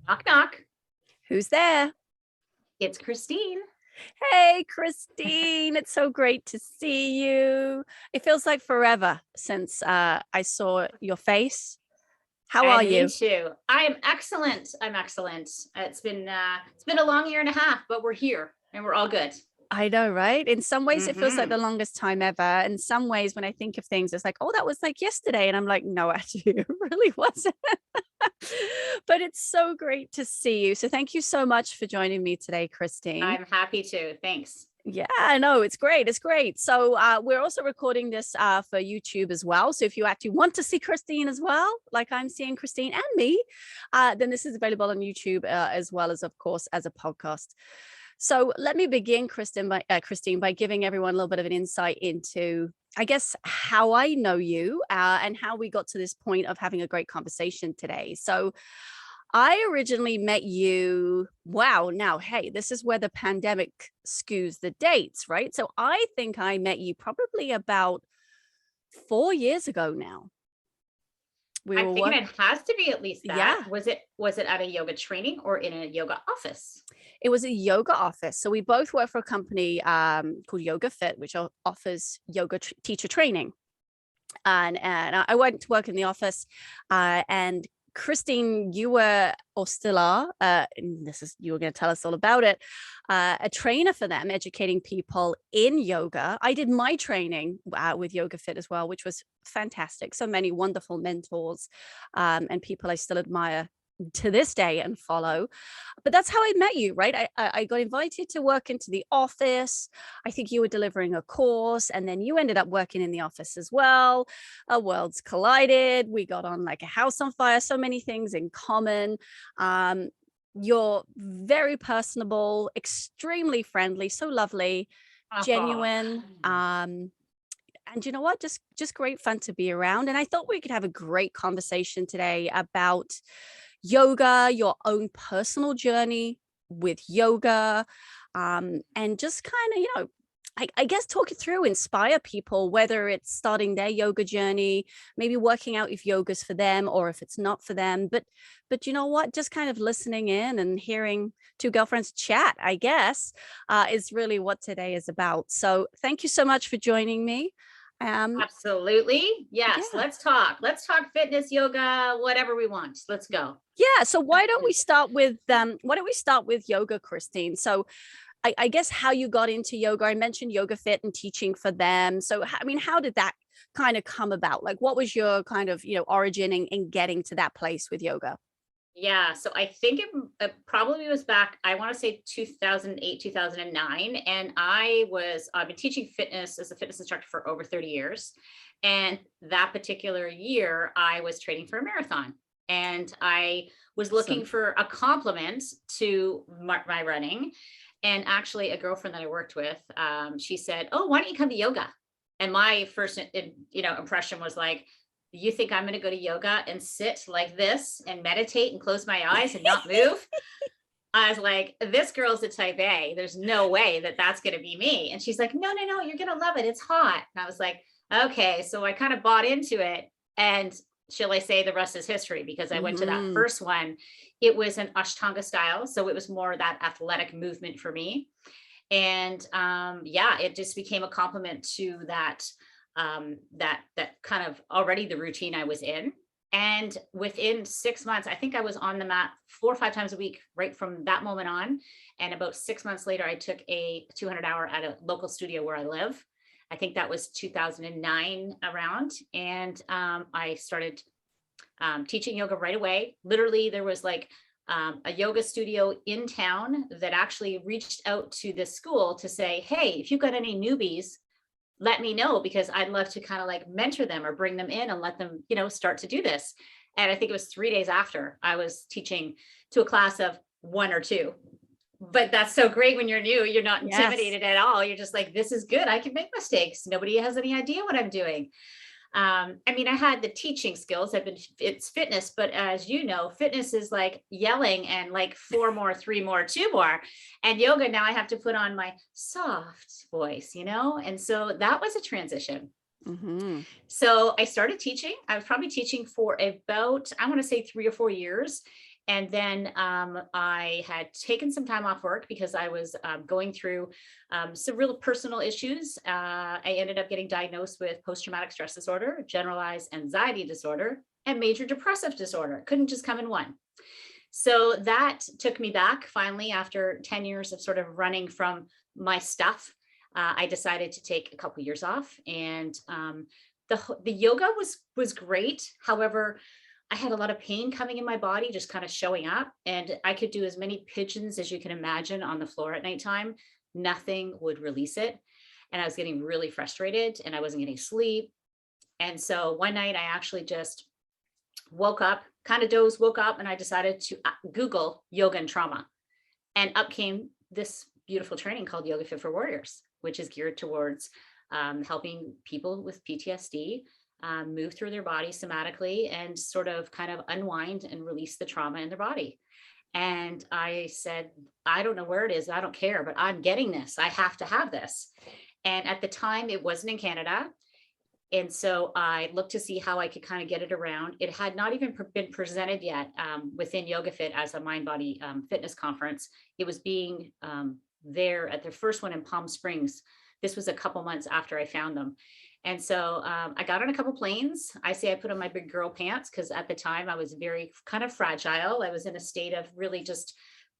Knock, knock. Who's there? It's Christine. Hey, Christine. It's so great to see you. It feels like forever since I saw your face. How are And me you? too. I am excellent. I'm excellent. It's been a long year and a half, but we're here and we're all good. I know, right? In some ways, it feels like the Hmm. longest time ever. In some ways, when I think of things, it's like, oh, that was like yesterday. And I'm like, no, actually, it really wasn't. But it's so great to see you. So thank you so much for joining me today, Christine. I'm happy to. Thanks. Yeah, I know. It's great. It's great. So we're also recording this for YouTube as well. So if you actually want to see Christine as well, like I'm seeing Christine and me, then this is available on YouTube as well as, of course, as a podcast. So let me begin, Christine, by giving everyone a little bit of an insight into, I guess, how I know you and how we got to this point of having a great conversation today. So I originally met you. Wow. Now, hey, this is where the pandemic skews the dates, right? So I think I met you probably about 4 years ago now. We I'm were thinking work. it has to be at least that. Yeah, Was it at a yoga training or in a yoga office? it was a yoga office. So we both work for a company called Yoga Fit, which offers yoga teacher training. And I went to work in the office, and Christine, you were or still are, and you were going to tell us all about it, a trainer for them, educating people in yoga. I did my training with Yoga Fit as well, which was fantastic. So many wonderful mentors and people I still admire to this day and follow. But that's how I met you, right? I got invited to work into the office. I think you were delivering a course, and then you ended up working in the office as well. Our worlds collided. We got on like a house on fire, so many things in common. Um, you're very personable, extremely friendly, so lovely, Oh, genuine. And you know what? Just great fun to be around. And I thought we could have a great conversation today about yoga, your own personal journey with yoga, and just kind of, I guess talk it through, inspire people, whether it's starting their yoga journey, maybe working out if yoga's for them or if it's not for them. But you know what? Just kind of listening in and hearing two girlfriends chat, I guess, is really what today is about. So thank you so much for joining me. Um, absolutely. Yes. yeah. Let's talk. Let's talk fitness, yoga, whatever we want. Let's go. Yeah, so why don't we start with yoga, Christine? So I guess how you got into yoga. I mentioned Yoga Fit and teaching for them. So I mean, how did that kind of come about? Like what was your kind of, origin in getting to that place with yoga? Yeah, so I think it probably was back, I want to say 2008, 2009. And I've been teaching fitness as a fitness instructor for over 30 years. And that particular year, I was training for a marathon. And I was looking Awesome. for a complement to my running. And actually, a girlfriend that I worked with, she said, "Oh, why don't you come to yoga?" And my first, impression was like, you think I'm going to go to yoga and sit like this and meditate and close my eyes and not move? I was like, this girl's a type A. There's no way that that's going to be me. And she's like, no, no, no, you're going to love it. It's hot. And I was like, okay. So I kind of bought into it. And shall I say the rest is history, because I went to that Hmm. first one. It was an Ashtanga style. So it was more that athletic movement for me. And yeah, it just became a complement to that kind of already the routine I was in. And within 6 months, I think I was on the mat 4 or 5 times a week right from that moment on. And about 6 months later, I took a 200 hour at a local studio where I live. I think that was 2009 around. And I started teaching yoga right away. Literally, there was like a yoga studio in town that actually reached out to this school to say, hey, if you've got any newbies, let me know, because I'd love to kind of like mentor them or bring them in and let them, start to do this. And I think it was 3 days after I was teaching to a class of one or two. But that's so great when you're new, you're not Yes. intimidated at all. You're just like, this is good. I can make mistakes. Nobody has any idea what I'm doing. I mean, I had the teaching skills. It's fitness, but as you know, fitness is like yelling and like four more, three more, two more. And yoga, now I have to put on my soft voice, And so that was a transition. Hmm. So I started teaching. I was probably teaching for about, I want to say 3 or 4 years. And then I had taken some time off work because I was going through some real personal issues. I ended up getting diagnosed with post-traumatic stress disorder, generalized anxiety disorder, and major depressive disorder. Couldn't just come in one. So that took me back finally after 10 years of sort of running from my stuff. I decided to take a couple years off, and the yoga was great. However, I had a lot of pain coming in my body, just kind of showing up, and I could do as many pigeons as you can imagine on the floor at nighttime. Nothing would release it. And I was getting really frustrated and I wasn't getting sleep. And so one night I actually just woke up, kind of dozed, woke up, and I decided to Google yoga and trauma. And up came this beautiful training called Yoga Fit for Warriors, which is geared towards helping people with PTSD move through their body somatically and sort of kind of unwind and release the trauma in their body. And I said, I don't know where it is. I don't care, but I'm getting this. I have to have this. And at the time, it wasn't in Canada. And so I looked to see how I could kind of get it around. It had not even been presented yet within Yoga Fit as a mind body fitness conference. It was being there at their first one in Palm Springs. This was a couple months after I found them. And so I got on a couple planes. I say I put on my big girl pants because at the time I was very kind of fragile. I was in a state of really just,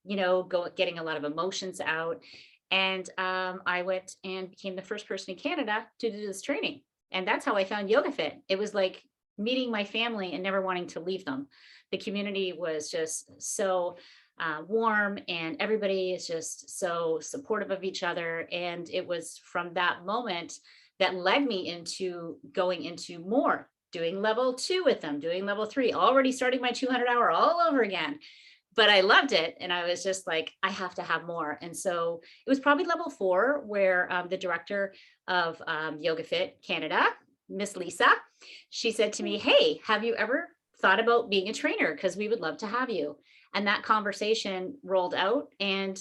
getting a lot of emotions out. And I went and became the first person in Canada to do this training. And that's how I found Yoga Fit. It was like meeting my family and never wanting to leave them. The community was just so warm, and everybody is just so supportive of each other. And it was from that moment that led me into going into more, doing level 2 with them, doing level 3, already starting my 200 hour all over again. But I loved it. And I was just like, I have to have more. And so it was probably level 4 where the director of Yoga Fit Canada, Miss Lisa, she said to me, hey, have you ever thought about being a trainer? Because we would love to have you. And that conversation rolled out, and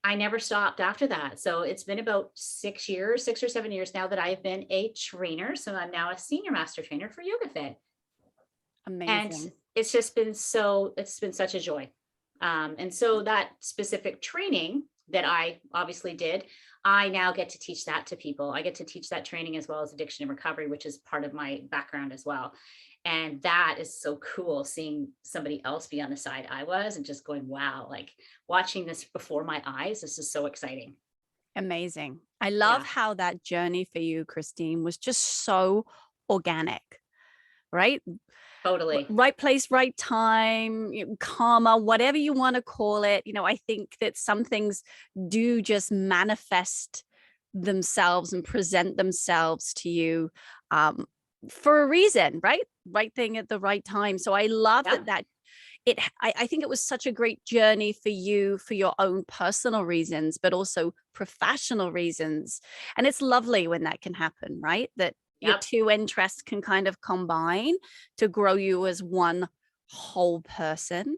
I never stopped after that. So it's been about 6 or 7 years now that I've been a trainer. So I'm now a senior master trainer for Yoga Fit. Amazing. And it's just been it's been such a joy. And so that specific training that I obviously did, I now get to teach that to people. I get to teach that training as well as addiction and recovery, which is part of my background as well. And that is so cool, seeing somebody else be on the side I was and just going, wow, like watching this before my eyes. This is so exciting. Amazing. I love how that journey for you, Christine, was just so organic, right? Totally. Right place, right time, karma, whatever you want to call it. I think that some things do just manifest themselves and present themselves to you for a reason, right? Right thing at the right time. So I love that I think it was such a great journey for you for your own personal reasons, but also professional reasons. And it's lovely when that can happen, right? That your two interests can kind of combine to grow you as one whole person.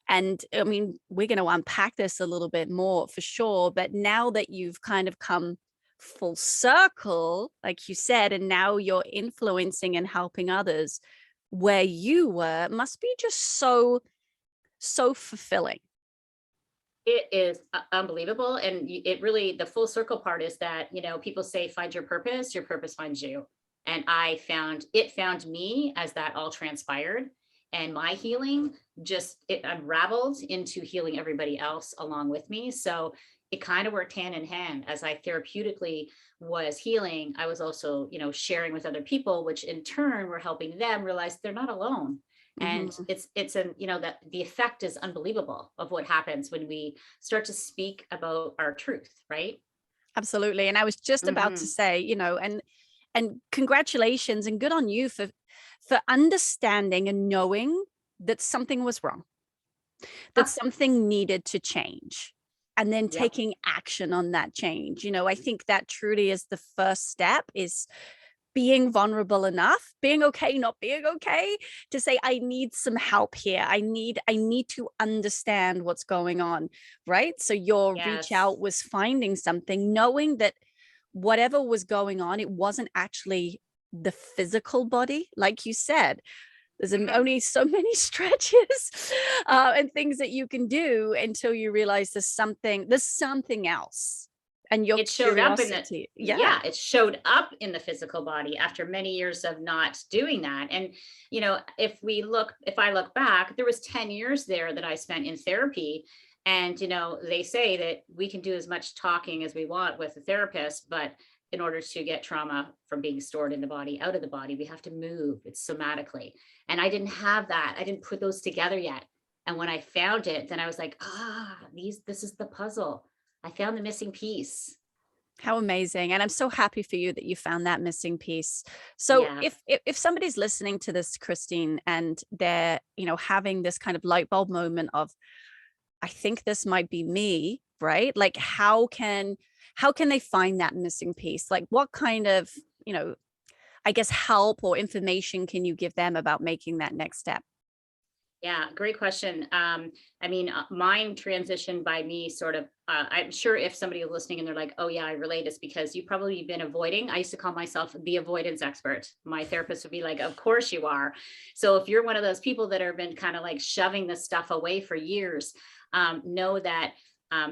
And I mean, we're going to unpack this a little bit more for sure. But now that you've kind of come full circle, like you said, and now you're influencing and helping others, where you were must be just so fulfilling. It is unbelievable. And it really, the full circle part is that, people say, find your purpose finds you. And it found me as that all transpired, and my healing it unraveled into healing everybody else along with me. So it kind of worked hand in hand. As I therapeutically was healing, I was also, sharing with other people, which in turn were helping them realize they're not alone. And it's that the effect is unbelievable of what happens when we start to speak about our truth, right? Absolutely. And I was just about to say, and congratulations and good on you for understanding and knowing that something was wrong, that something needed to change, and then taking action on that change. I think that truly is the first step, is being vulnerable enough, being okay, not being okay, to say, I need some help here. I need to understand what's going on, right? So your reach out was finding something, knowing that whatever was going on, it wasn't actually the physical body. Like you said, There's Mhm. only so many stretches and things that you can do until you realize there's something else. And your It showed up in the curiosity. Yeah. Yeah, it showed up in the physical body after many years of not doing that. And if I look back, there was 10 years there that I spent in therapy. And they say that we can do as much talking as we want with a therapist, but in order to get trauma from being stored in the body out of the body, we have to move it somatically. And I didn't have that. I didn't put those together yet. And when I found it, then I was like, this is the puzzle. I found the missing piece. How amazing. And I'm so happy for you that you found that missing piece. So Yeah. if somebody's listening to this, Christine, and they're, having this kind of light bulb moment of, I think this might be me, right? Like how can they find that missing piece? Like what kind of, I guess help or information can you give them about making that next step? Yeah, great question. Mine transitioned by me sort of, I'm sure if somebody is listening and they're like, oh yeah, I relate, it's because you've probably been avoiding. I used to call myself the avoidance expert. My therapist would be like, of course you are. So if you're one of those people that have been kind of like shoving this stuff away for years, know that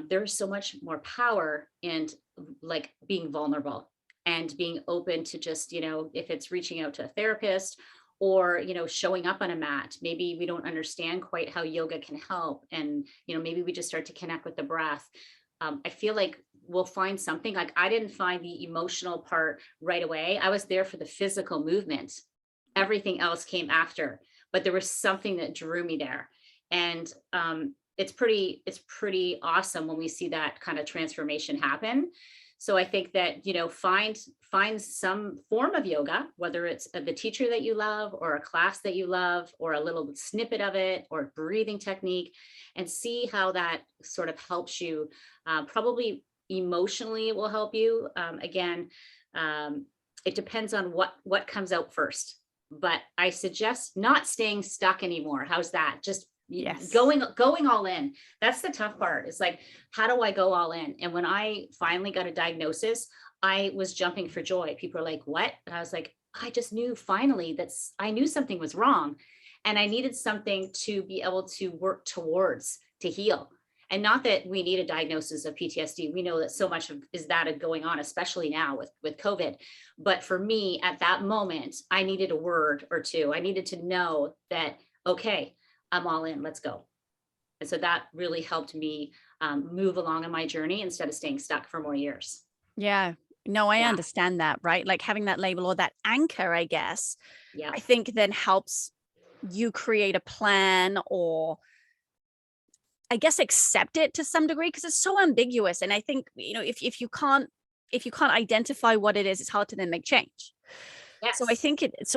there's so much more power in like being vulnerable and being open to just, if it's reaching out to a therapist or showing up on a mat. Maybe we don't understand quite how yoga can help, and maybe we just start to connect with the breath. I feel like we'll find something. Like I didn't find the emotional part right away. I was there for the physical movement. Everything else came after, but there was something that drew me there. And it's pretty awesome when we see that kind of transformation happen. So I think that find some form of yoga, whether it's the teacher that you love or a class that you love or a little snippet of it or breathing technique, and see how that sort of helps you. Probably emotionally it will help you. Again, it depends on what comes out first, but I suggest not staying stuck anymore. How's that? Just Yes. going all in. That's the tough part. It's like, how do I go all in? And when I finally got a diagnosis, I was jumping for joy. People are like, what? And I was like, I just knew finally I knew something was wrong, and I needed something to be able to work towards to heal. And not that we need a diagnosis of PTSD. We know that so much is that going on, especially now with COVID. But for me, at that moment, I needed a word or two. I needed to know that, okay, I'm all in, let's go. And so that really helped me move along in my journey instead of staying stuck for more years. Yeah. No, I Yeah. understand that, right? Like having that label or that anchor, I guess, Yeah. I think then helps you create a plan or I guess accept it to some degree because it's so ambiguous. And I think, if you can't identify what it is, it's hard to then make change. Yes. So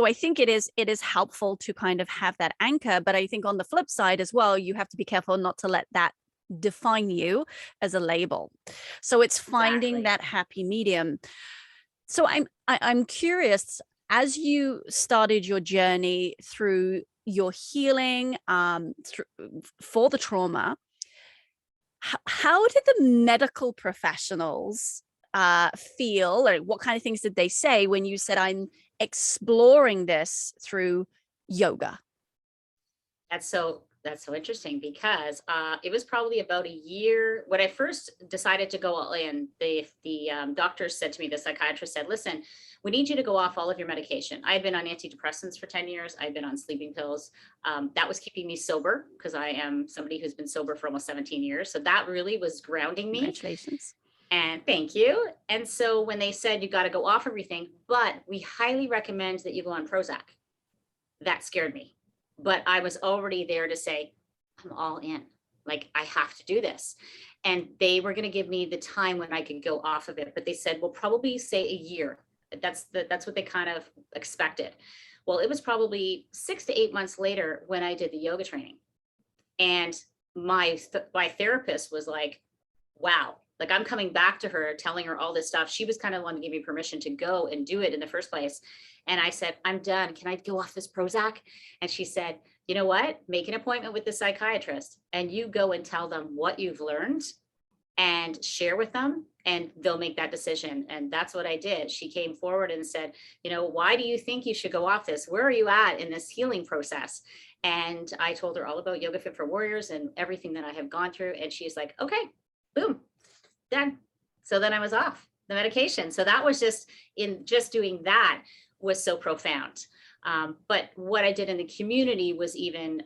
I think it is helpful to kind of have that anchor, but I think on the flip side as well, you have to be careful not to let that define you as a label. So it's finding Exactly. that happy medium. So I'm curious, as you started your journey through your healing for the trauma, how did the medical professionals feel, or what kind of things did they say when you said, I'm exploring this through yoga? That's so interesting because it was probably about a year when I first decided to go all in. The doctor said to me, the psychiatrist said, "Listen, we need you to go off all of your medication." I had been on antidepressants for 10 years. I'd been on sleeping pills. That was keeping me sober because I am somebody who's been sober for almost 17 years. So that really was grounding me. Congratulations. And thank you. And so when they said you got to go off everything, but we highly recommend that you go on Prozac, that scared me. But I was already there to say, I'm all in. Like, I have to do this. And they were going to give me the time when I could go off of it. But they said, we'll probably say a year. That's what they kind of expected. Well, it was probably 6 to 8 months later when I did the yoga training. And my therapist was like, wow, like I'm coming back to her, telling her all this stuff. She was kind of wanting to give me permission to go and do it in the first place. And I said, I'm done. Can I go off this Prozac? And she said, you know what? Make an appointment with the psychiatrist and you go and tell them what you've learned. and share with them, and they'll make that decision. And that's what I did. She came forward and said, why do you think you should go off this? Where are you at in this healing process? And I told her all about Yoga Fit for Warriors and everything that I have gone through. And she's like, okay, boom, done. So then I was off the medication. So that was just doing that was so profound. But what I did in the community was even,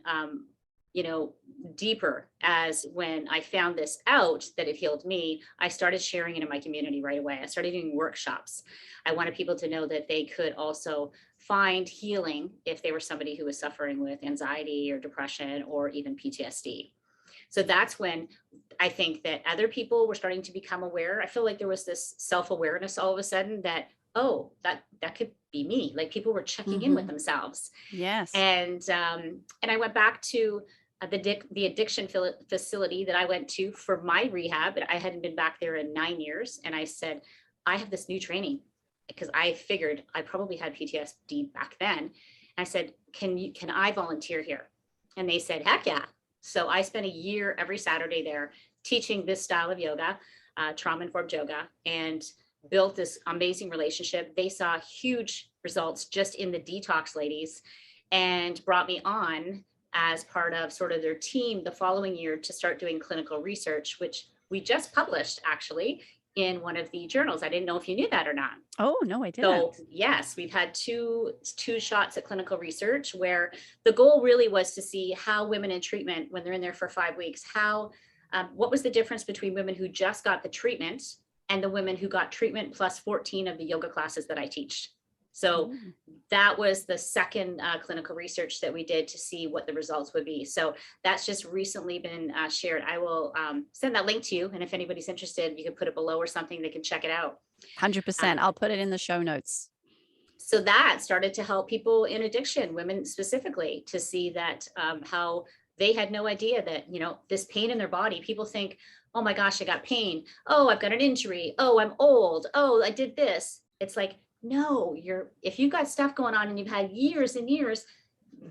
deeper, as when I found this out that it healed me, I started sharing it in my community right away. I started doing workshops. I wanted people to know that they could also find healing if they were somebody who was suffering with anxiety or depression or even PTSD. So that's when I think that other people were starting to become aware. I feel like there was this self-awareness all of a sudden that, oh, that could be me. Like people were checking in with themselves. Yes. And I went back to the addiction facility that I went to for my rehab. I hadn't been back there in 9 years. And I said, I have this new training, because I figured I probably had PTSD back then. And I said, can I volunteer here? And they said, heck yeah. So I spent a year every Saturday there teaching this style of yoga, trauma-informed yoga, and built this amazing relationship. They saw huge results just in the detox ladies, and brought me on as part of sort of their team the following year to start doing clinical research, which we just published actually in one of the journals. I didn't know if you knew that or not. Oh, no, I didn't. So yes, we've had two shots at clinical research where the goal really was to see how women in treatment, when they're in there for 5 weeks, what was the difference between women who just got the treatment and the women who got treatment plus 14 of the yoga classes that I teach. So that was the second clinical research that we did to see what the results would be. So that's just recently been shared. I will send that link to you. And if anybody's interested, you can put it below or something, they can check it out. 100%. I'll put it in the show notes. So that started to help people in addiction, women specifically, to see that how they had no idea that, this pain in their body, people think, oh my gosh, I got pain. Oh, I've got an injury. Oh, I'm old. Oh, I did this. It's like, no, if you've got stuff going on and you've had years and years,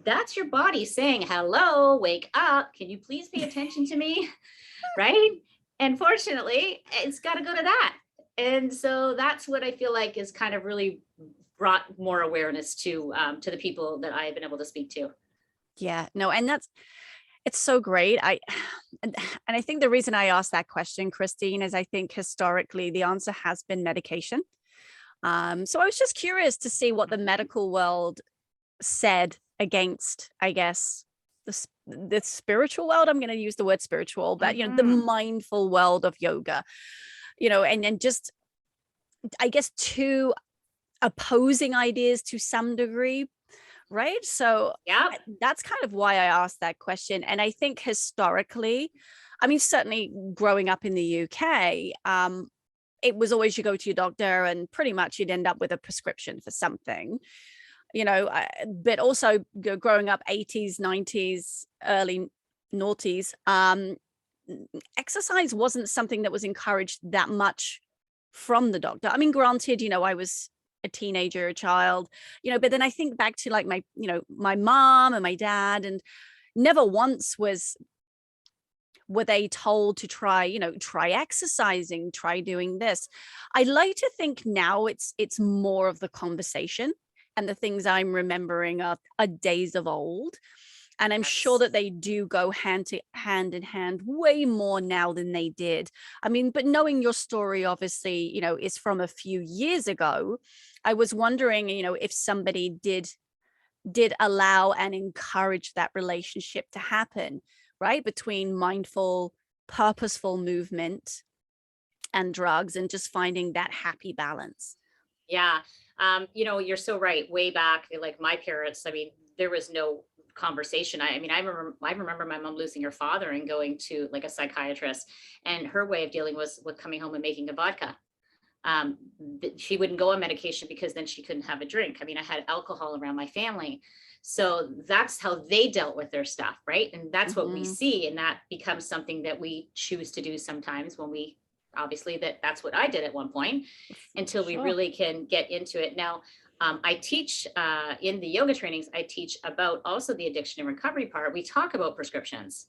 that's your body saying, hello, wake up. Can you please pay attention to me? Right. And fortunately, it's got to go to that. And so that's what I feel like is kind of really brought more awareness to the people that I have been able to speak to. Yeah, no, and it's so great. And I think the reason I asked that question, Christine, is I think historically the answer has been medication. So I was just curious to see what the medical world said against, I guess, the spiritual world. I'm going to use the word spiritual, but the mindful world of yoga, and just, I guess, two opposing ideas to some degree, right? So yeah, that's kind of why I asked that question. And I think historically, I mean, certainly growing up in the UK, it was always you go to your doctor and pretty much you'd end up with a prescription for something, but also growing up 80s, 90s, early noughties, exercise wasn't something that was encouraged that much from the doctor. I mean, granted, I was a teenager, a child, but then I think back to like my mom and my dad, and never once were they told to try exercising, try doing this. I like to think now it's more of the conversation, and the things I'm remembering are days of old. And I'm sure that they do go hand in hand way more now than they did. I mean, but knowing your story, obviously, is from a few years ago. I was wondering, if somebody did allow and encourage that relationship to happen, right, between mindful, purposeful movement and drugs, and just finding that happy balance. Yeah. You're so right. Way back, like my parents, I mean, there was no conversation. I remember my mom losing her father and going to like a psychiatrist, and her way of dealing was with coming home and making a vodka. She wouldn't go on medication because then she couldn't have a drink. I mean, I had alcohol around my family. So that's how they dealt with their stuff, right? And that's what we see. And that becomes something that we choose to do sometimes when obviously that's what I did at one point, until we really can get into it. Now, I teach in the yoga trainings, I teach about also the addiction and recovery part. We talk about prescriptions.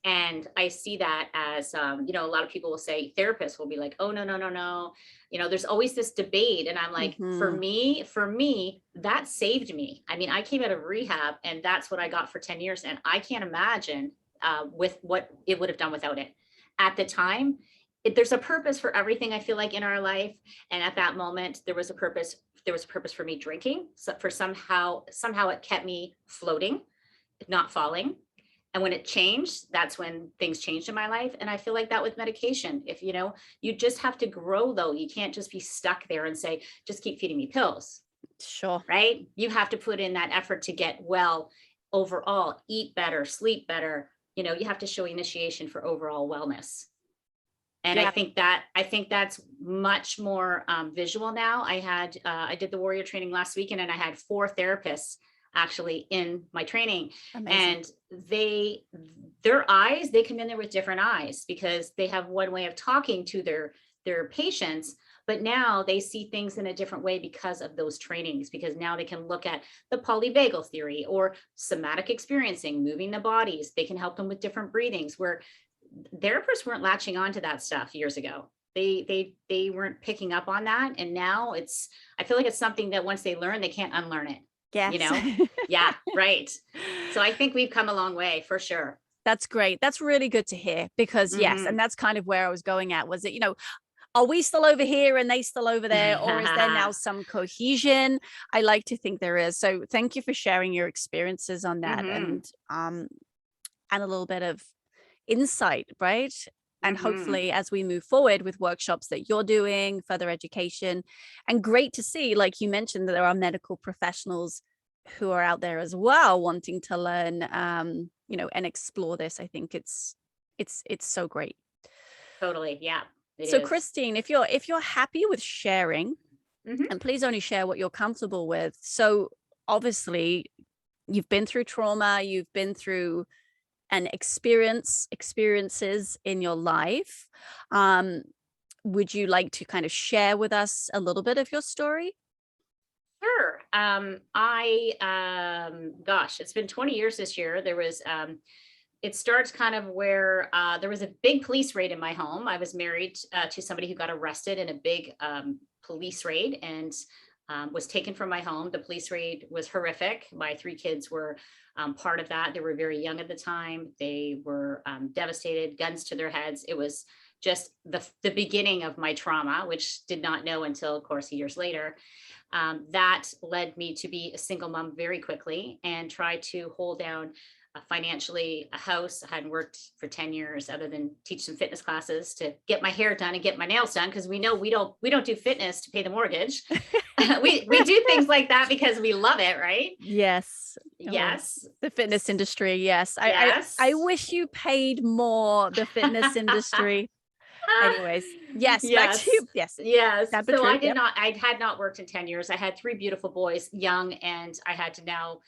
And I see that as, a lot of people will say, therapists will be like, oh, no, no, no, no. There's always this debate. And I'm like, for Mhm. me, that saved me. I mean, I came out of rehab and that's what I got for 10 years. And I can't imagine with what it would have done without it. At the time, there's a purpose for everything I feel like in our life. And at that moment, there was a purpose. There was a purpose for me drinking. So for somehow it kept me floating, not falling. And when it changed, that's when things changed in my life. And I feel like that with medication, if you just have to grow though. You can't just be stuck there and say, just keep feeding me pills, Sure. right? You have to put in that effort to get well overall, eat better, sleep better. You have to show initiation for overall wellness. And Yeah. I think that's much more visual now. I did the warrior training last weekend and I had 4 therapists actually in my training. Amazing. And their eyes, they come in there with different eyes because they have one way of talking to their patients, but now they see things in a different way because of those trainings, because now they can look at the polyvagal theory or somatic experiencing, moving the bodies. They can help them with different breathings where therapists weren't latching on to that stuff years ago. They weren't picking up on that. And now I feel like it's something that once they learn, they can't unlearn it, you Yes. know? Yeah, right. So I think we've come a long way for sure. That's great. That's really good to hear because yes, and Hmm. that's kind of where I was going at. Was it, are we still over here and they still over there, or is there now some cohesion? I like to think there is. So thank you for sharing your experiences on that, Hmm. and a little bit of insight, right? And Hmm. hopefully as we move forward with workshops that you're doing, further education, and great to see, like you mentioned, that there are medical professionals who are out there as well wanting to learn, and explore this. I think it's so great. Totally. Yeah, it So is. Christine, if you're happy with sharing, Hmm. and please only share what you're comfortable with. So obviously you've been through trauma, you've been through and experiences in your life. Um, would you like to kind of share with us a little bit of your story? Sure. Gosh, it's been 20 years this year. It starts kind of where there was a big police raid in my home. I was married to somebody who got arrested in a big police raid and was taken from my home. The police raid was horrific. My 3 kids were part of that. They were very young at the time. They were devastated, guns to their heads. It was just the beginning of my trauma, which did not know until, of course, years later. That led me to be a single mom very quickly and try to hold down financially a house. I hadn't worked for 10 years other than teach some fitness classes to get my hair done and get my nails done because we know we don't do fitness to pay the mortgage. We do things like that because we love it, right? Yes. Oh, Yes. the fitness industry. Yes. I Yes. wish you paid more, the fitness industry. Anyways, yes, back to Yes. you. Yes. Yes. Sad but So true. Yep. I had not worked in 10 years. I had 3 beautiful boys, young, and I had to now,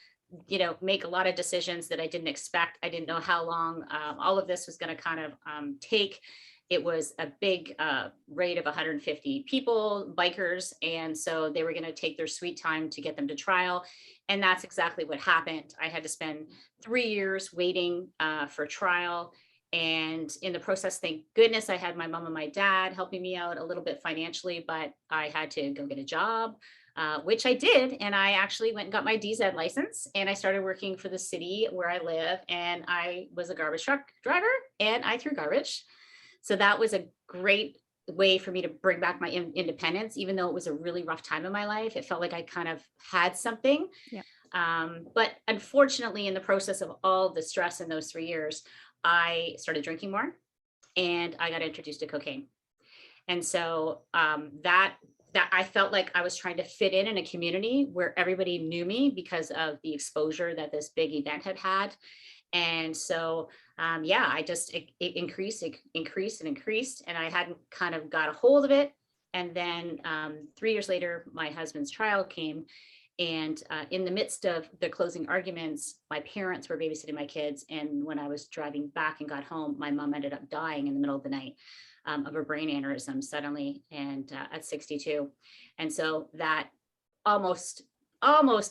make a lot of decisions that I didn't expect. I didn't know how long all of this was going to kind of take. It was a big raid of 150 people, bikers. And so they were going to take their sweet time to get them to trial. And that's exactly what happened. I had to spend 3 years waiting for trial. And in the process, thank goodness I had my mom and my dad helping me out a little bit financially, but I had to go get a job, which I did. And I actually went and got my DZ license and I started working for the city where I live. And I was a garbage truck driver and I threw garbage. So that was a great way for me to bring back my independence, even though it was a really rough time in my life. It felt like I kind of had something. Yeah. But unfortunately, in the process of all the stress in those 3 years, I started drinking more and I got introduced to cocaine. And so that I felt like I was trying to fit in a community where everybody knew me because of the exposure that this big event had had. And so, yeah, it increased, and increased, and I hadn't kind of got a hold of it. And then 3 years later, my husband's trial came. And in the midst of the closing arguments, my parents were babysitting my kids. And when I was driving back and got home, my mom ended up dying in the middle of the night of a brain aneurysm suddenly and at 62. And so that almost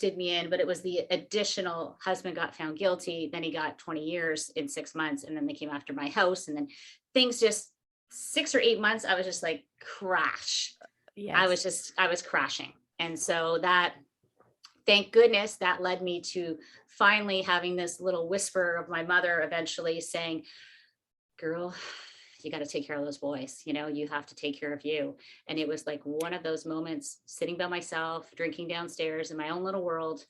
did me in, but it was the additional husband got found guilty. Then he got 20 years in 6 months. And then they came after my house. And then things just 6 or 8 months, I was just like crash. Yes. I was crashing. And so that, thank goodness, that led me to finally having this little whisper of my mother eventually saying, girl, you got to take care of those boys. You have to take care of you. And it was like one of those moments sitting by myself, drinking downstairs in my own little world.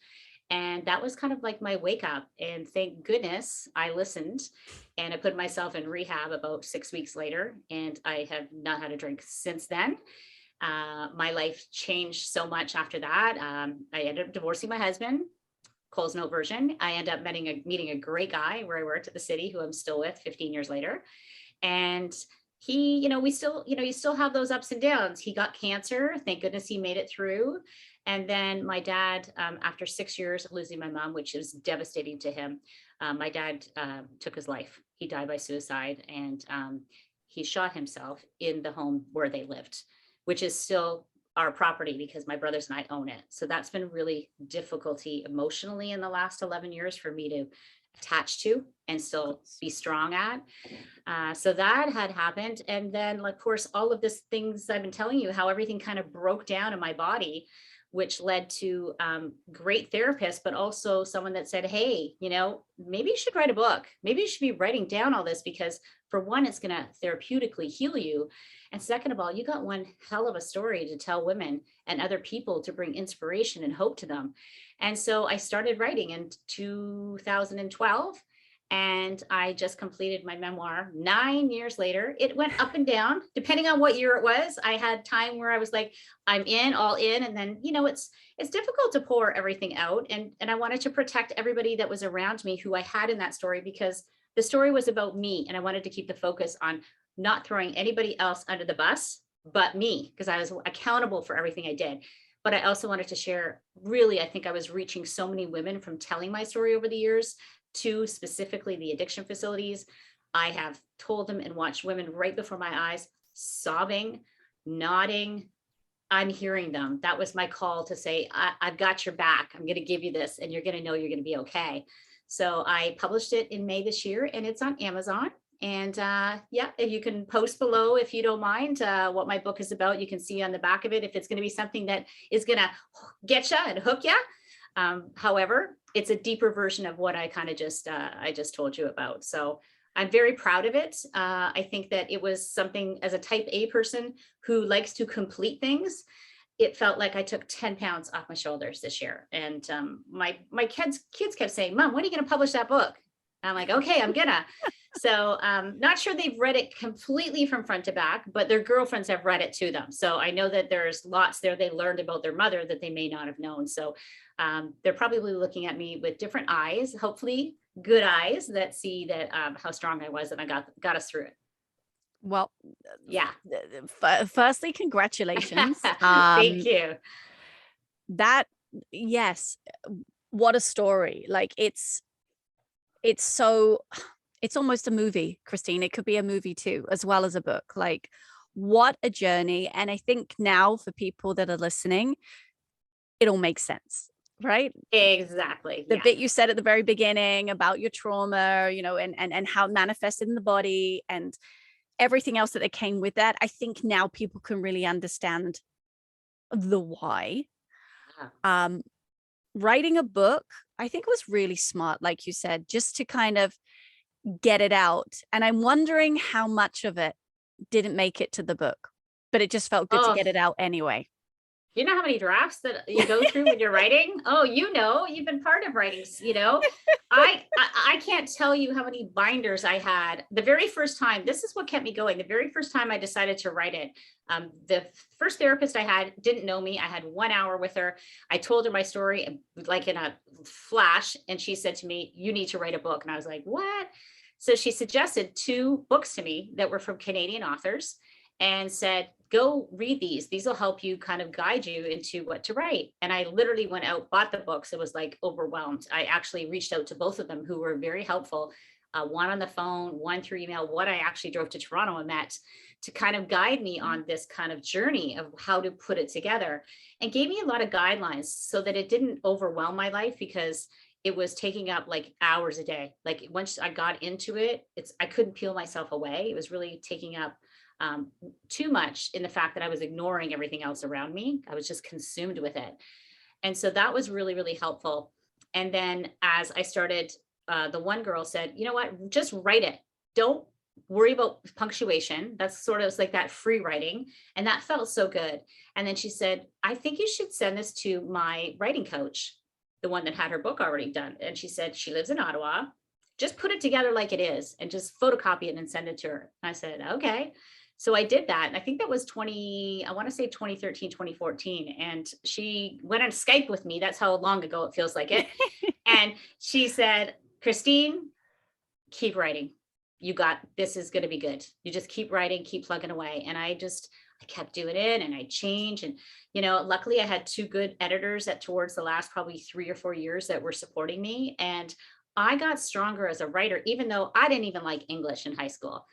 And that was kind of like my wake up. And thank goodness I listened, and I put myself in rehab about 6 weeks later. And I have not had a drink since then. My life changed so much after that. I ended up divorcing my husband. Cole's Note version. I ended up meeting a great guy where I worked at the city, who I'm still with 15 years later. And he, we still, you still have those ups and downs. He got cancer. Thank goodness he made it through. And then my dad, after 6 years of losing my mom, which was devastating to him, my dad took his life. He died by suicide, and he shot himself in the home where they lived, which is still our property because my brothers and I own it. So that's been really difficulty emotionally in the last 11 years for me to attach to and still be strong at. So that had happened. And then, of course, all of these things I've been telling you, how everything kind of broke down in my body, which led to great therapists, but also someone that said, hey, maybe you should write a book. Maybe you should be writing down all this, because for one, it's going to therapeutically heal you. And second of all, you got one hell of a story to tell women and other people to bring inspiration and hope to them. And so I started writing in 2012. And I just completed my memoir 9 years later. It went up and down, depending on what year it was. I had time where I was like, I'm all in. And then, it's difficult to pour everything out. And I wanted to protect everybody that was around me who I had in that story, because the story was about me. And I wanted to keep the focus on not throwing anybody else under the bus but me, because I was accountable for everything I did. But I also wanted to share, really, I think I was reaching so many women from telling my story over the years, to specifically the addiction facilities. I have told them and watched women right before my eyes, sobbing, nodding. I'm hearing them. That was my call to say, I've got your back. I'm going to give you this, and you're going to know you're going to be okay. So I published it in May this year, and it's on Amazon. And you can post below, if you don't mind, what my book is about. You can see on the back of it if it's going to be something that is going to get you and hook you. However, it's a deeper version of what I kind of just told you about. So I'm very proud of it. I think that it was something, as a type A person who likes to complete things, it felt like I took 10 pounds off my shoulders this year. And my kids kept saying, Mom, when are you going to publish that book? I'm like, okay, I'm gonna. So not sure they've read it completely from front to back, but their girlfriends have read it to them. So I know that there's lots there they learned about their mother that they may not have known. So they're probably looking at me with different eyes, hopefully good eyes that see that how strong I was, and I got us through it. Well, yeah. Firstly, congratulations. Thank you. Yes, what a story. Like it's almost a movie, Christine. It could be a movie too, as well as a book. Like, what a journey. And I think now, for people that are listening, it all makes sense, right? Exactly. The bit you said at the very beginning about your trauma, and how it manifested in the body and everything else that came with that. I think now people can really understand the why. Writing a book, I think, was really smart, like you said, just to kind of get it out. And I'm wondering how much of it didn't make it to the book, but it just felt good to get it out anyway. You know how many drafts that you go through when you're writing? Oh, you've been part of writing, I can't tell you how many binders I had the very first time. This is what kept me going. The very first time I decided to write it, the first therapist I had didn't know me. I had 1 hour with her. I told her my story like in a flash. And she said to me, you need to write a book. And I was like, what? So she suggested 2 books to me that were from Canadian authors and said, go read these. These will help you kind of guide you into what to write. And I literally went out, bought the books. It was like overwhelmed. I actually reached out to both of them, who were very helpful. One on the phone, one through email. One I actually drove to Toronto and met to kind of guide me on this kind of journey of how to put it together, and gave me a lot of guidelines so that it didn't overwhelm my life, because it was taking up like hours a day. Like once I got into it, I couldn't peel myself away. It was really taking up too much, in the fact that I was ignoring everything else around me. I was just consumed with it. And so that was really, really helpful. And then as I started, the one girl said, you know what, just write it. Don't worry about punctuation. That's sort of like that free writing. And that felt so good. And then she said, I think you should send this to my writing coach, the one that had her book already done. And she said, she lives in Ottawa. Just put it together like it is and just photocopy it and send it to her. And I said, okay. So I did that. And I think that was 2013, 2014. And she went on Skype with me. That's how long ago it feels like it. And she said, Christine, keep writing. This is going to be good. You just keep writing, keep plugging away. And I kept doing it, and I changed. And, luckily I had two good editors towards the last probably 3 or 4 years that were supporting me. And I got stronger as a writer, even though I didn't even like English in high school.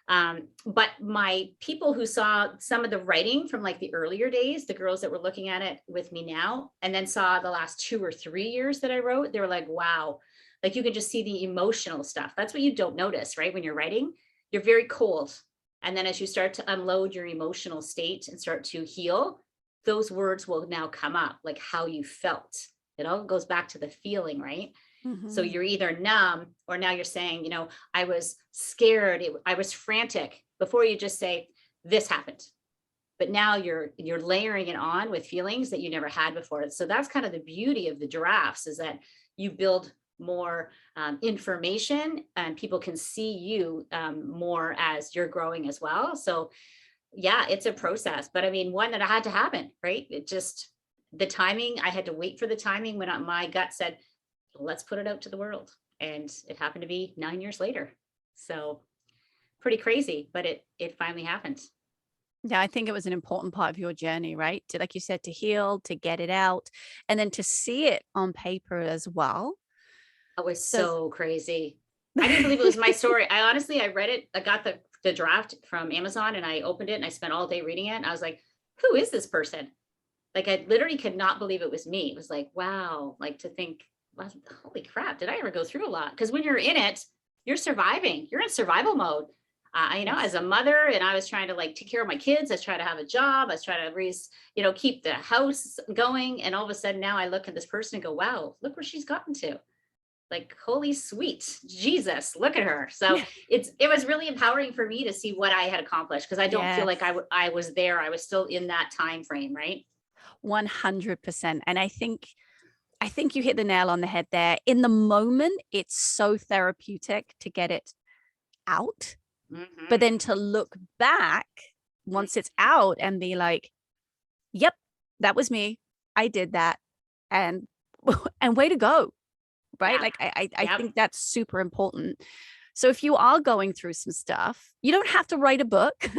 But my people who saw some of the writing from like the earlier days, the girls that were looking at it with me now, and then saw the last 2 or 3 years that I wrote, they were like, wow, like you can just see the emotional stuff. That's what you don't notice, right? When you're writing, you're very cold. And then as you start to unload your emotional state and start to heal, those words will now come up, like how you felt. It all goes back to the feeling, right? So you're either numb, or now you're saying, I was scared, I was frantic, before you just say, this happened. But now you're layering it on with feelings that you never had before. So that's kind of the beauty of the drafts, is that you build more information, and people can see you more as you're growing as well. So yeah, it's a process, but I mean, one that had to happen, right? It just, the timing, I had to wait for the timing when my gut said, let's put it out to the world. And it happened to be 9 years later. So pretty crazy, but it finally happened. Yeah, I think it was an important part of your journey, right? To, like you said, to heal, to get it out, and then to see it on paper as well. It was so crazy. I didn't believe it was my story. I read it. I got the draft from Amazon, and I opened it, and I spent all day reading it. And I was like, who is this person? Like, I literally could not believe it was me. It was like, wow, like to think, well, holy crap, did I ever go through a lot? Because when you're in it, you're surviving. You're in survival mode. As a mother, and I was trying to like take care of my kids. I was trying to have a job. I was trying to keep the house going. And all of a sudden now I look at this person and go, wow, look where she's gotten to. Like, holy sweet Jesus, look at her. So it was really empowering for me to see what I had accomplished, because I don't feel like I was there. I was still in that time frame, right? 100%. And I think you hit the nail on the head there. In the moment, it's so therapeutic to get it out. But then to look back once it's out and be like, yep, that was me. I did that. And way to go. Right. Yeah. Like, I think that's super important. So if you are going through some stuff, you don't have to write a book.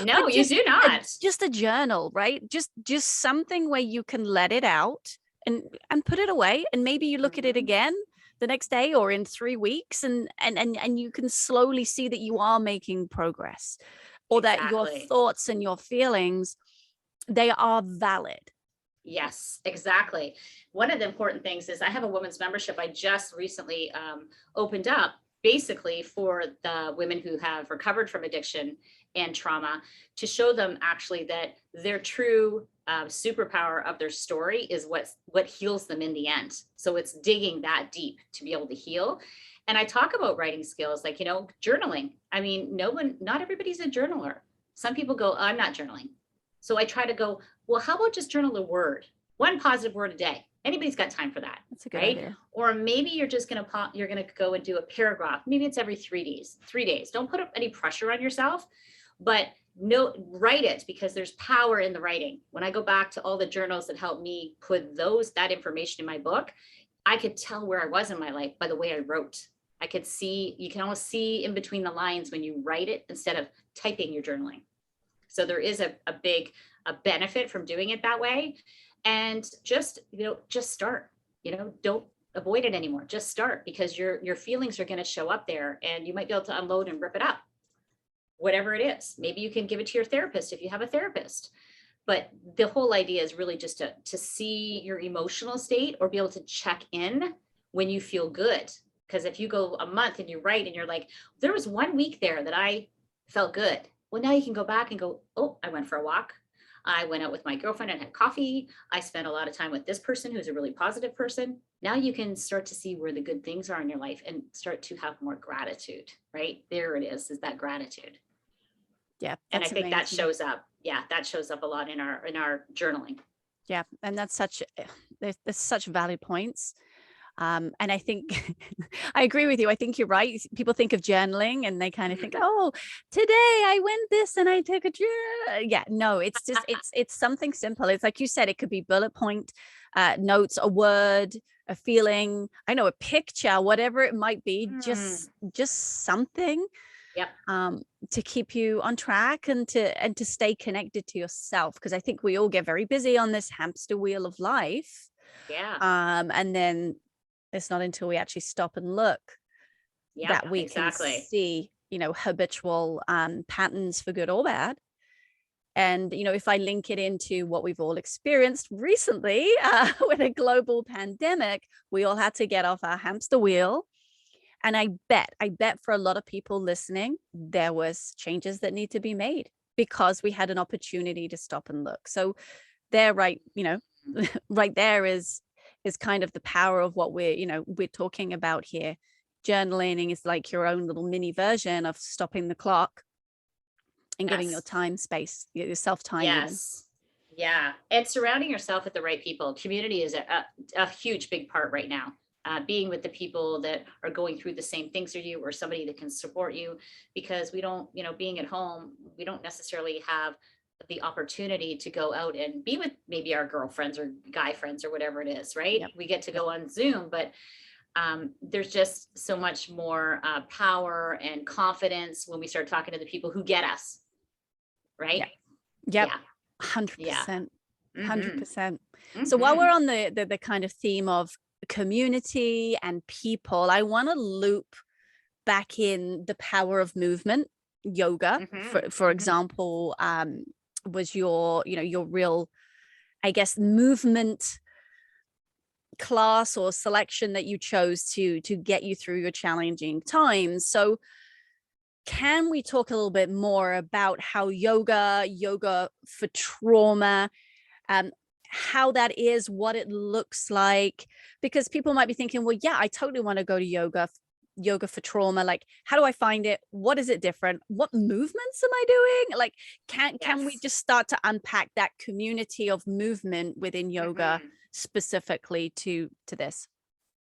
No, you do not. Just a journal, right? Just something where you can let it out and put it away. And maybe you look at it again the next day or in 3 weeks, and you can slowly see that you are making progress, or that your thoughts and your feelings, they are valid. Yes, exactly. One of the important things is I have a women's membership I just recently opened up, basically for the women who have recovered from addiction and trauma, to show them actually that their true superpower of their story is what heals them in the end. So it's digging that deep to be able to heal. And I talk about writing skills, like, journaling. I mean, not everybody's a journaler. Some people go, I'm not journaling. So I try to go, well, how about just journal a word, one positive word a day? Anybody's got time for that. That's a good idea. Or maybe you're just going to go and do a paragraph. Maybe it's every 3 days, 3 days. Don't put up any pressure on yourself, but write it, because there's power in the writing. When I go back to all the journals that helped me put that information in my book, I could tell where I was in my life by the way I wrote. I could see, you can almost see in between the lines when you write it instead of typing your journaling. So there is a big benefit from doing it that way. And just start, don't avoid it anymore. Just start, because your feelings are going to show up there, and you might be able to unload and rip it up. whatever it is. Maybe you can give it to your therapist if you have a therapist. But the whole idea is really just to see your emotional state or be able to check in when you feel good. Because if you go a month and you write and you're like, there was 1 week there that I felt good. Well, now you can go back and go, oh, I went for a walk. I went out with my girlfriend and had coffee. I spent a lot of time with this person who's a really positive person. Now you can start to see where the good things are in your life and start to have more gratitude, right? There it is that gratitude. Yeah. And I think that shows up. Yeah, that shows up a lot in our journaling. Yeah. And that's there's such valid points. And I think I agree with you. I think you're right. People think of journaling and they kind of think, oh, today I went this and I took a yeah, no, it's just it's something simple. It's like you said, it could be bullet point notes, a word, a feeling, I know, a picture, whatever it might be, just something. Yep. To keep you on track and to stay connected to yourself, because I think we all get very busy on this hamster wheel of life. Yeah. And then it's not until we actually stop and look that we can see, habitual patterns for good or bad. And, if I link it into what we've all experienced recently with a global pandemic, we all had to get off our hamster wheel. And I bet for a lot of people listening, there was changes that need to be made because we had an opportunity to stop and look. So there, right, right there is kind of the power of what we're talking about here. Journaling is like your own little mini version of stopping the clock and giving your time space, yourself time. Yes. Even. Yeah. And surrounding yourself with the right people. Community is a huge, big part right now. Being with the people that are going through the same things as you, or somebody that can support you, because we don't, being at home, we don't necessarily have the opportunity to go out and be with maybe our girlfriends or guy friends or whatever it is, right? Yep. We get to go on Zoom, but there's just so much more power and confidence when we start talking to the people who get us, right? Yep. Yeah. 100%. 100%. So while we're on the kind of theme of community and people, I want to loop back in the power of movement. Yoga, for example, was your real, I guess, movement class or selection that you chose to get you through your challenging times. So can we talk a little bit more about how yoga for trauma, how that is, what it looks like? Because people might be thinking, well, yeah, I totally want to go to yoga for trauma. Like, how do I find it? What is it different? What movements am I doing? Like, can we just start to unpack that community of movement within yoga specifically to this?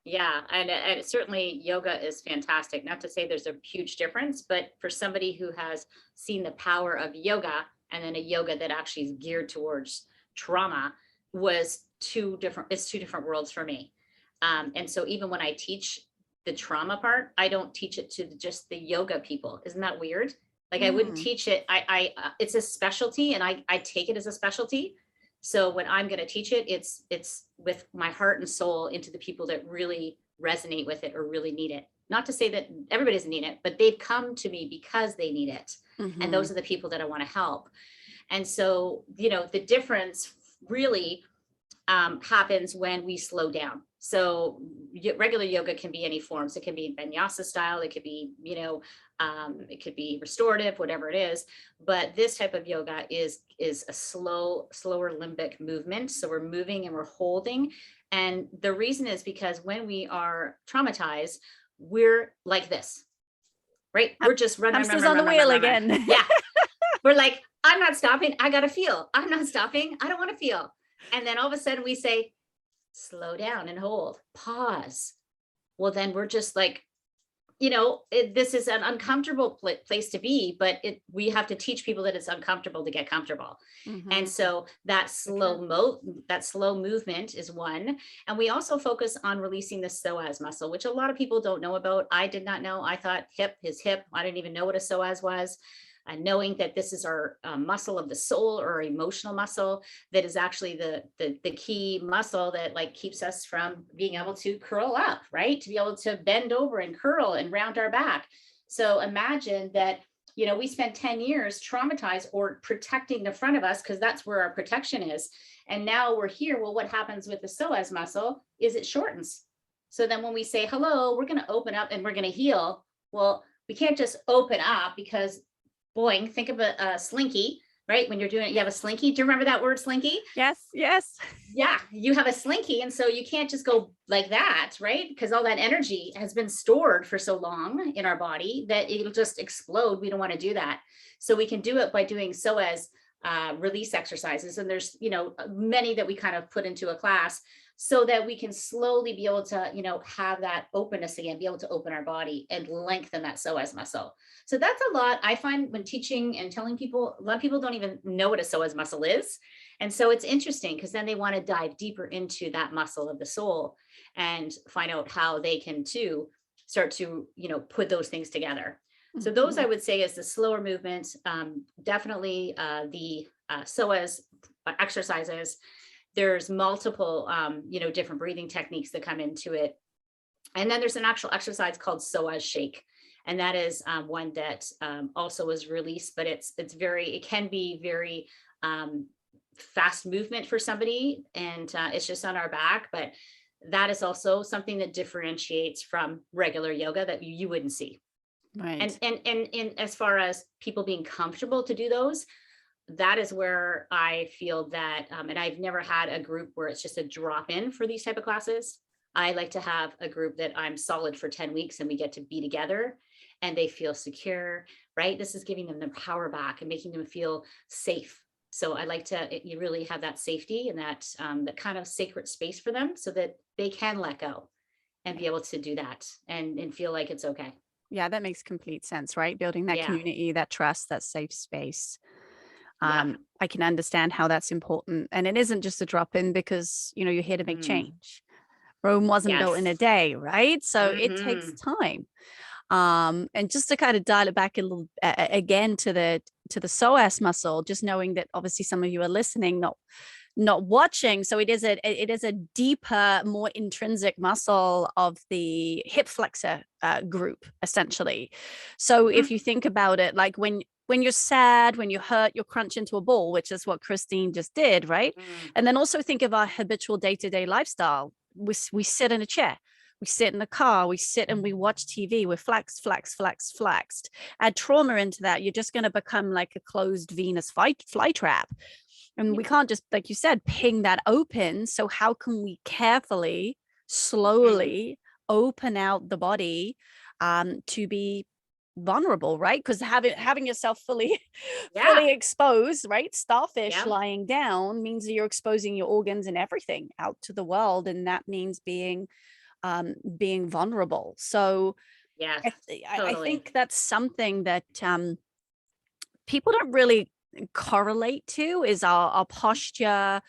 Yeah, and certainly yoga is fantastic. Not to say there's a huge difference, but for somebody who has seen the power of yoga and then a yoga that actually is geared towards trauma, was two different worlds for me. And so even when I teach the trauma part, I don't teach it to just the yoga people. Isn't that weird? Like I wouldn't teach it. It's a specialty, and I take it as a specialty. So when I'm going to teach it, it's with my heart and soul into the people that really resonate with it or really need it. Not to say that everybody doesn't need it, but they've come to me because they need it. And those are the people that I want to help. And so, the difference really happens when we slow down. So regular yoga can be any forms. It can be vinyasa style. It could be, it could be restorative, whatever it is. But this type of yoga is a slower limbic movement. So we're moving and we're holding. And the reason is because when we are traumatized, we're like this, right? We're just running on the wheel again. Yeah. We're like, I'm not stopping. I got to feel. I'm not stopping. I don't want to feel. And then all of a sudden we say, slow down and hold, pause. Well, then we're just like, this is an uncomfortable place to be, but we have to teach people that it's uncomfortable to get comfortable. And so that slow movement is one. And we also focus on releasing the psoas muscle, which a lot of people don't know about. I did not know. I thought his hip. I didn't even know what a psoas was. Knowing that this is our muscle of the soul, or emotional muscle, that is actually the key muscle that keeps us from being able to curl up, right? To be able to bend over and curl and round our back. So imagine that we spent 10 years traumatized or protecting the front of us because that's where our protection is. And now we're here. Well, what happens with the psoas muscle is it shortens. So then when we say, hello, we're going to open up and we're going to heal. Well, we can't just open up because boing, think of a slinky, right? When you're doing it, you have a slinky. Do you remember that word slinky? Yes. Yeah, you have a slinky. And so you can't just go like that, right? Because all that energy has been stored for so long in our body that it'll just explode. We don't want to do that. So we can do it by doing psoas release exercises. And there's, many that we kind of put into a class so that we can slowly be able to, have that openness again, be able to open our body and lengthen that psoas muscle. So that's a lot. I find when teaching and telling people, a lot of people don't even know what a psoas muscle is. And so it's interesting because then they want to dive deeper into that muscle of the soul and find out how they can too start to, put those things together. So those I would say is the slower movement, definitely the psoas exercises. There's multiple, different breathing techniques that come into it. And then there's an actual exercise called psoas shake. And that is one that also was released, but it can be very fast movement for somebody. And it's just on our back, but that is also something that differentiates from regular yoga that you wouldn't see. Right. And as far as people being comfortable to do those, that is where I feel that, and I've never had a group where it's just a drop in for these type of classes. I like to have a group that I'm solid for 10 weeks and we get to be together and they feel secure, right? This is giving them the power back and making them feel safe. So I like you really have that safety and that kind of sacred space for them so that they can let go and be able to do that and feel like it's okay. Yeah, that makes complete sense, right? Building that community, that trust, that safe space. I can understand how that's important. And it isn't just a drop in because, you're here to make change. Rome wasn't built in a day, right? So it takes time. And just to kind of dial it back a little again to the psoas muscle, just knowing that obviously some of you are listening, not watching. So it is a deeper, more intrinsic muscle of the hip flexor group, essentially. So if you think about it, like when you're sad, when you're hurt, you'll crunch into a ball, which is what Christine just did, right? And then also think of our habitual day-to-day lifestyle. We sit in a chair. We sit in the car, we sit and we watch TV, we're flexed. Add trauma into that, you're just going to become like a closed Venus flytrap. And we can't just, like you said, ping that open. So how can we carefully, slowly open out the body to be vulnerable, right? Because having yourself fully exposed, right? Starfish lying down means that you're exposing your organs and everything out to the world. And that means being vulnerable. So I think that's something that people don't really correlate to is our posture,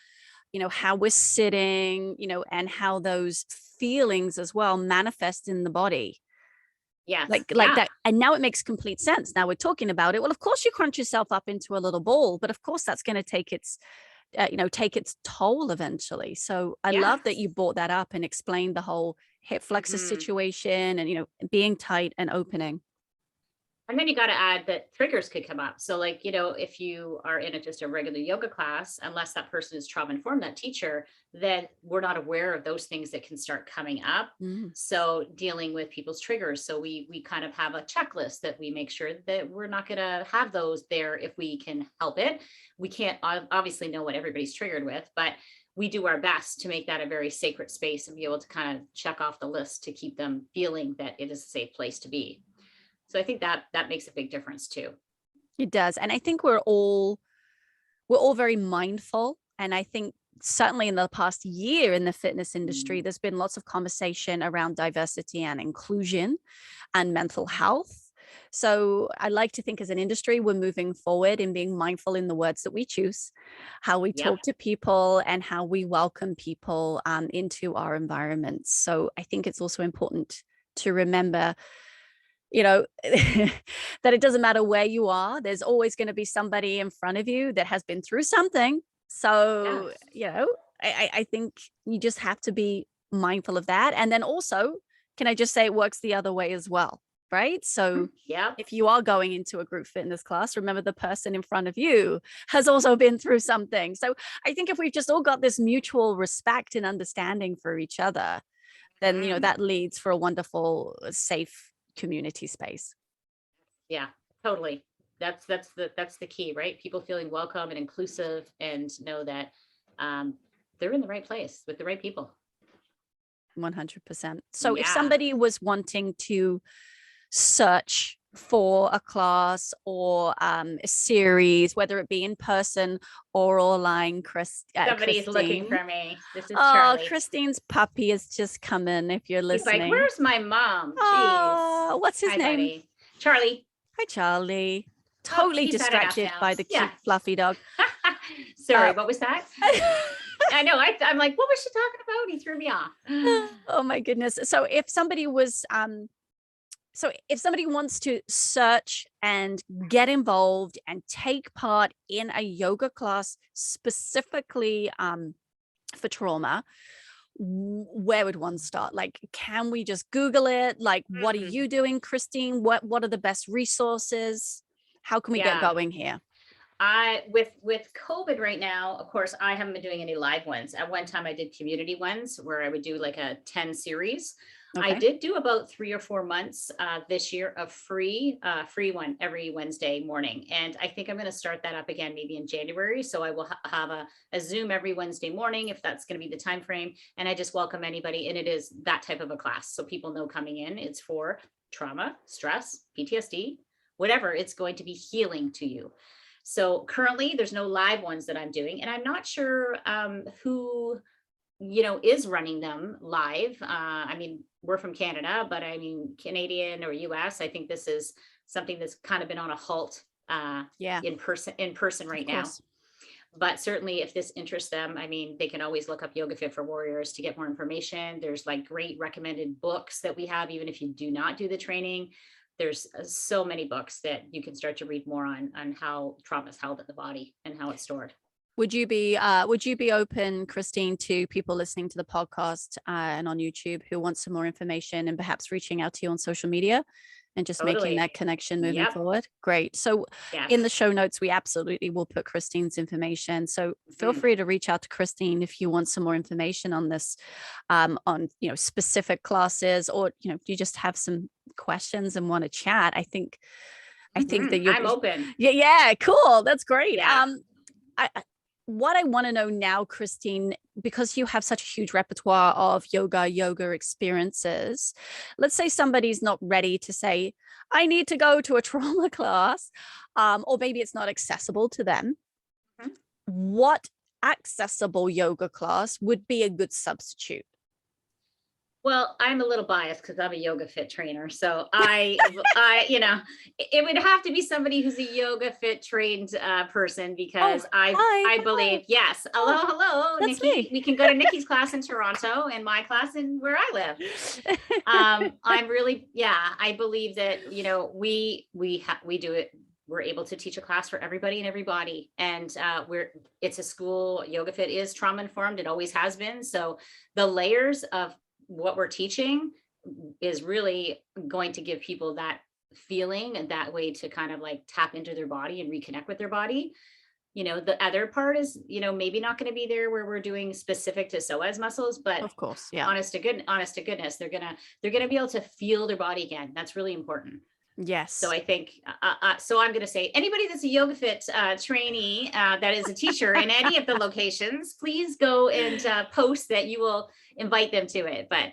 how we're sitting, and how those feelings as well manifest in the body. Like that. And now it makes complete sense. Now we're talking about it. Well, of course you crunch yourself up into a little ball, but of course that's going to take its toll eventually. So I love that you brought that up and explained the whole hip flexor situation and, being tight and opening. And then you got to add that triggers could come up. So like, if you are in just a regular yoga class, unless that person is trauma informed, that teacher, then we're not aware of those things that can start coming up. So dealing with people's triggers. So we kind of have a checklist that we make sure that we're not going to have those there if we can help it. We can't obviously know what everybody's triggered with, but we do our best to make that a very sacred space and be able to kind of check off the list to keep them feeling that it is a safe place to be. So I think that makes a big difference too. It does. And I think we're all very mindful. And I think certainly in the past year in the fitness industry, there's been lots of conversation around diversity and inclusion and mental health. So I like to think as an industry, we're moving forward in being mindful in the words that we choose, how we talk to people and how we welcome people into our environments. So I think it's also important to remember that it doesn't matter where you are, there's always going to be somebody in front of you that has been through something. So, I think you just have to be mindful of that. And then also, can I just say it works the other way as well? right? So Yeah. if you are going into a group fitness class, remember the person in front of you has also been through something. So I think if we've just all got this mutual respect and understanding for each other, then, that leads for a wonderful, safe community space. Yeah, totally. That's the key, right? People feeling welcome and inclusive and know that they're in the right place with the right people. 100%. So if Yeah. somebody was wanting to search for a class or a series, whether it be in person or online, Somebody's looking Christine. for me. This is Oh, Charlie. Christine's puppy has just come in, if you're He's like, listening. where's my mom? Jeez. Oh, what's his Hi, name? buddy. Charlie. Hi, Charlie. Totally he's had enough distracted now. by the cute Yeah. fluffy dog. Sorry, what was that? I know. I'm like, what was she talking about? He threw me off. Oh my goodness. So if somebody wants to search and get involved and take part in a yoga class specifically for trauma, where would one start? Like, can we just Google it? Like, what are you doing, Christine? What are the best resources? How can we get going here? With COVID right now, of course, I haven't been doing any live ones. At one time I did community ones where I would do like a 10 series. I did do about 3 or 4 months this year of free one every Wednesday morning. And I think I'm going to start that up again, maybe in January. So I will have a Zoom every Wednesday morning, if that's going to be the time frame. And I just welcome anybody. And it is that type of a class. So people know coming in, it's for trauma, stress, PTSD, whatever. It's going to be healing to you. So currently there's no live ones that I'm doing, and I'm not sure who, is running them live. I mean, we're from Canada, but I mean, Canadian or US, I think this is something that's kind of been on a halt in person right now. But certainly if this interests them, I mean, they can always look up Yoga Fit for Warriors to get more information. There's like great recommended books that we have, even if you do not do the training. There's so many books that you can start to read more on how trauma is held in the body and how it's stored. Would you be open, Christine, to people listening to the podcast and on YouTube who want some more information and perhaps reaching out to you on social media and just making that connection moving forward? Great. So in the show notes, we absolutely will put Christine's information. So feel free to reach out to Christine if you want some more information on this, on, specific classes, or, you just have some questions and want to chat. I think that I'm open. Yeah. Cool. That's great. Yeah. What I want to know now, Christine, because you have such a huge repertoire of yoga experiences, let's say somebody's not ready to say, I need to go to a trauma class, or maybe it's not accessible to them. What accessible yoga class would be a good substitute? Well, I'm a little biased because I'm a Yoga Fit trainer. So I, it would have to be somebody who's a Yoga Fit trained person, because I believe, yes. Hello, that's Nicky. me. We can go to Nicky's class in Toronto and my class in where I live. I'm really, I believe that, we do it. We're able to teach a class for everybody and everybody. And it's a school. Yoga Fit is trauma informed. It always has been. So the layers of what we're teaching is really going to give people that feeling and that way to kind of like tap into their body and reconnect with their body. The other part is, maybe not going to be there where we're doing specific to Psoas muscles, but of course, honest to goodness, they're going to be able to feel their body again. That's really important. Yes. So I think, so I'm going to say anybody that's a Yoga Fit trainee that is a teacher in any of the locations, please go and post that you will invite them to it. But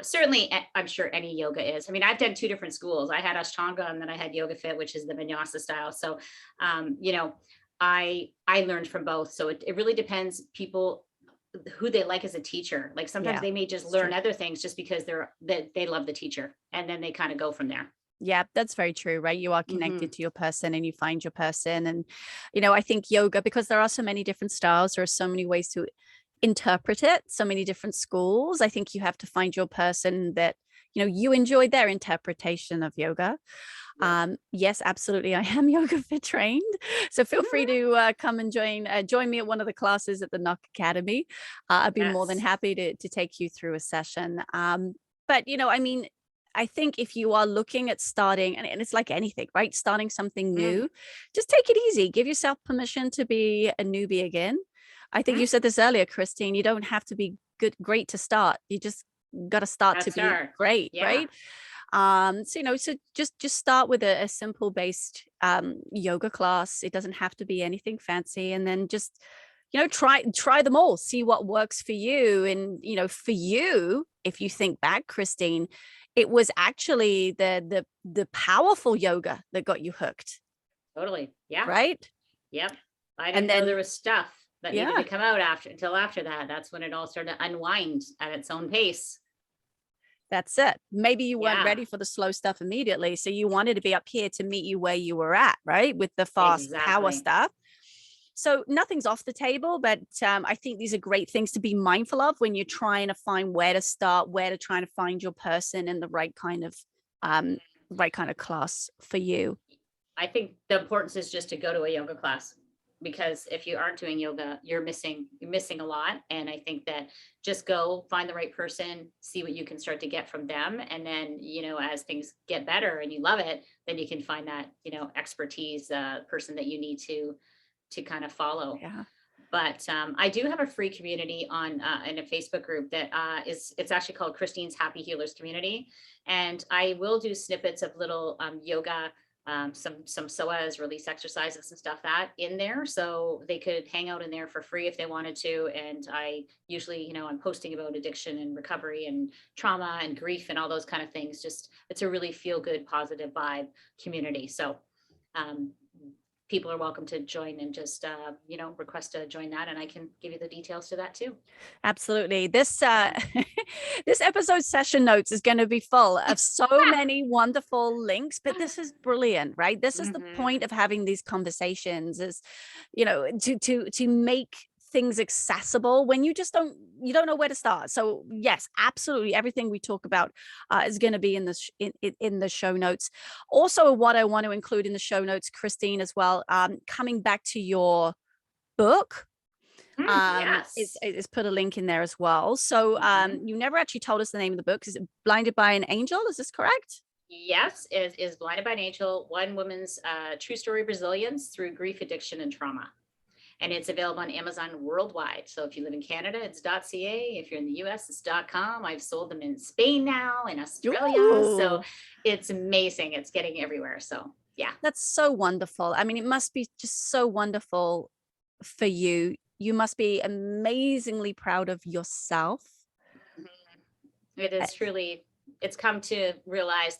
certainly, I'm sure any yoga is. I mean, I've done 2 different schools. I had Ashtanga and then I had Yoga Fit, which is the vinyasa style. So, I learned from both. So it really depends people who they like as a teacher. Like sometimes they may just learn other things just because they love the teacher, and then they kind of go from there. Yeah, that's very true, right? You are connected to your person and you find your person. And, I think yoga, because there are so many different styles, there are so many ways to interpret it, so many different schools. I think you have to find your person that, you enjoy their interpretation of yoga. Yes, absolutely. I am Yoga Fit trained. So feel free to come and join me at one of the classes at the Knock Academy. I'd be more than happy to take you through a session. But, I mean, I think if you are looking at starting, and it's like anything, right? Starting something new, just take it easy. Give yourself permission to be a newbie again. I think you said this earlier, Christine, you don't have to be great to start. You just got to start to be great, right? So just start with a simple based yoga class. It doesn't have to be anything fancy. And then just, try them all, see what works for you. And, for you, if you think back, Christine, it was actually the powerful yoga that got you hooked. Totally. Yeah. Right. Yep. I didn't know there was stuff that needed to come out until after that. That's when it all started to unwind at its own pace. That's it. Maybe you weren't ready for the slow stuff immediately. So you wanted to be up here to meet you where you were at, right? With the fast power stuff. So nothing's off the table, but I think these are great things to be mindful of when you're trying to find where to start, where to try to find your person and the right kind of class for you. I think the importance is just to go to a yoga class, because if you aren't doing yoga, you're missing a lot. And I think that just go find the right person, see what you can start to get from them. And then, as things get better and you love it, then you can find that, expertise person that you need to kind of follow. Yeah. But I do have a free community in a Facebook group that it's actually called Christine's Happy Healers Community. And I will do snippets of little yoga, some Psoas release exercises and stuff that in there. So they could hang out in there for free if they wanted to. And I usually, I'm posting about addiction and recovery and trauma and grief and all those kind of things. Just, it's a really feel good, positive vibe community. So people are welcome to join and just, request to join that. And I can give you the details to that too. Absolutely. This episode session notes is going to be full of so many wonderful links, but this is brilliant, right? This is the point of having these conversations is, to make things accessible when you don't know where to start. So yes, absolutely. Everything we talk about is going to be in the show notes. Also, what I want to include in the show notes, Christine, as well, coming back to your book, is put a link in there as well. So you never actually told us the name of the book. Is it Blinded by an Angel? Is this correct? Yes, it is Blinded by an Angel, one woman's true story of resilience through grief, addiction, and trauma. And it's available on Amazon worldwide. So if you live in Canada, it's .ca. If you're in the US, it's .com. I've sold them in Spain now, in Australia. Ooh. So it's amazing. It's getting everywhere. So yeah. That's so wonderful. I mean, it must be just so wonderful for you. You must be amazingly proud of yourself. It is truly, it's come to realize,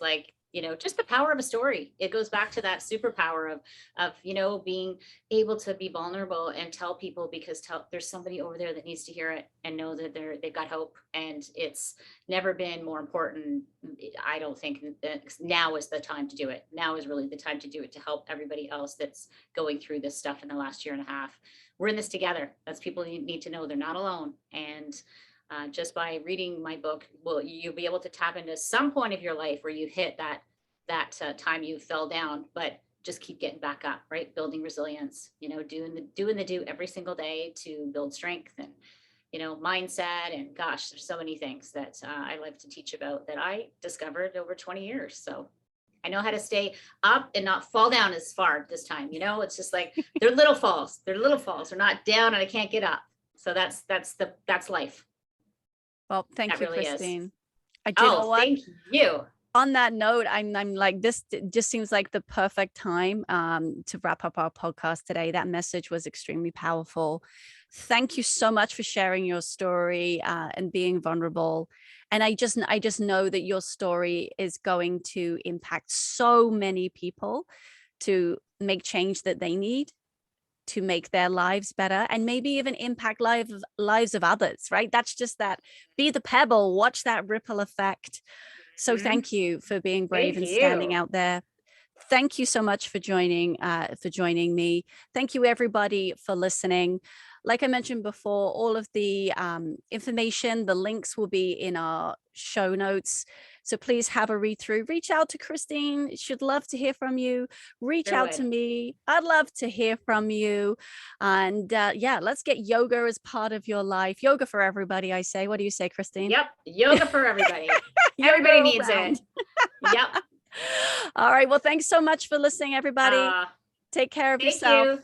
just the power of a story. It goes back to that superpower of being able to be vulnerable and tell people, because there's somebody over there that needs to hear it and know that they've got hope. And it's never been more important. I don't think that now is the time to do it. Now is really the time to do it, to help everybody else that's going through this stuff in the last year and a half. We're in this together. That's people need to know they're not alone. And just by reading my book, you'll be able to tap into some point of your life where you hit that time you fell down, but just keep getting back up, right? Building resilience, doing the do every single day to build strength and, mindset. And gosh, there's so many things that I like to teach about that I discovered over 20 years. So I know how to stay up and not fall down as far this time. It's just like they're little falls. They're not down and I can't get up. So that's life. Well, thank you, really Christine. Thank you. On that note, I'm like, this just seems like the perfect time to wrap up our podcast today. That message was extremely powerful. Thank you so much for sharing your story and being vulnerable. And I just know that your story is going to impact so many people to make change that they need, to make their lives better, and maybe even impact lives of others, right? That's just that, be the pebble, watch that ripple effect. So thank you for being brave and standing out there. Thank you so much for joining me. Thank you everybody for listening. Like I mentioned before, all of the information, the links will be in our show notes. So please have a read through. Reach out to Christine. She'd love to hear from you. Reach out to me. I'd love to hear from you. And let's get yoga as part of your life. Yoga for everybody, I say. What do you say, Christine? Yep. Yoga for everybody. Everybody needs it. Yep. All right. Well, thanks so much for listening, everybody. Take care of Thank yourself. you.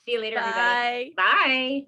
See you later, everybody. Bye. Bye.